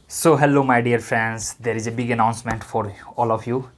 So hello my dear friends, there is a big announcement for all of you.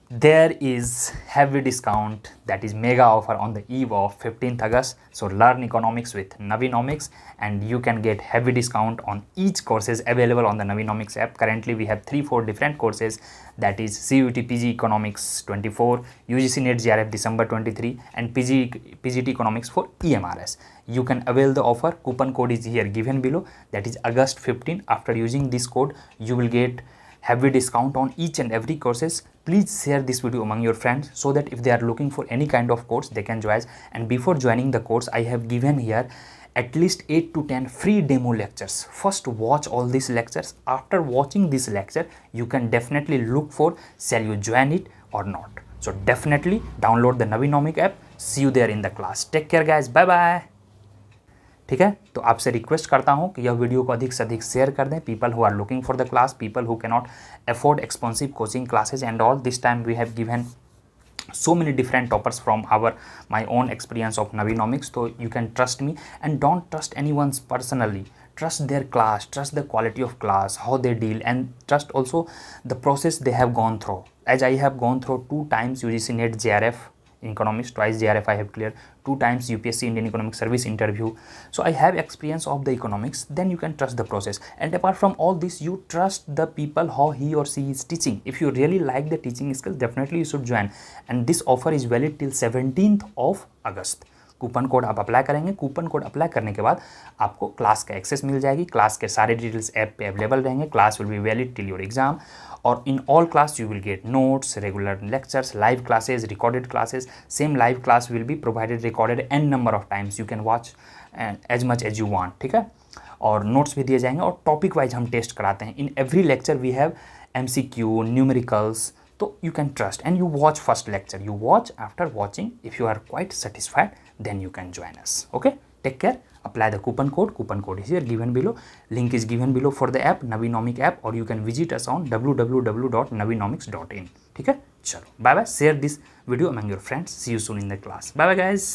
There is heavy discount, that is mega offer on the eve of 15th August. So learn economics with NviNomics and you can get heavy discount on each courses available on the NviNomics app. Currently we have 3-4 different courses, that is CUET PG Economics 24, UGC Net GRF December 23 and PGT Economics for EMRS. You can avail the offer. Coupon code is here given below, that is August 15. After using this code you will get heavy discount on each and every courses. Please share this video among your friends so that if they are looking for any kind of course they can join. And before joining the course I have given here at least 8 to 10 free demo lectures. First watch all these lectures. After watching this lecture you can definitely look for shall you join it or not. So definitely download the NviNomics app. See you there in the class. Take care guys, bye bye. ठीक है, तो आपसे request करता हूं कि यह video को अधिक से अधिक शेयर कर दें. People who are looking for the class, people who can not afford expensive coaching classes and all. This time we have given so many different toppers from my own experience of NviNomics. So you can trust me and don't trust anyone's personally. Trust their class, trust the quality of class, how they deal, and trust also the process they have gone through. As I have gone through 2 times UGC Net GRF economics, twice GRF I have cleared, 2 times UPSC Indian Economic Service interview. So I have experience of the economics. Then you can trust the process. And apart from all this, you trust the people how he or she is teaching. If you really like the teaching skills, definitely you should join. And this offer is valid till 17th of August. Coupon code आप apply करेंगे. Coupon code apply करने के बाद आपको class का access मिल जाएगी. Class के सारे डिटेल्स ऐप पे अवेलेबल रहेंगे. Class will be valid till your exam. और in all class you will get notes, regular lectures, live classes, recorded classes. Same live class will be provided recorded n number of times. You can watch as much as you want. ठीक है, और notes भी दिए जाएंगे और topic wise हम test कराते हैं. In every lecture we have MCQ, numericals. तो you can trust and you watch first lecture. You watch, after watching if you are quite satisfied then you can join us. Okay, take care. Apply the coupon code. Coupon code is here given below. Link is given below for the app, NviNomics app, or you can visit us on www.nvinomics.in. ठीक है, चलो bye bye. Share this video among your friends. See you soon in the class. Bye bye guys.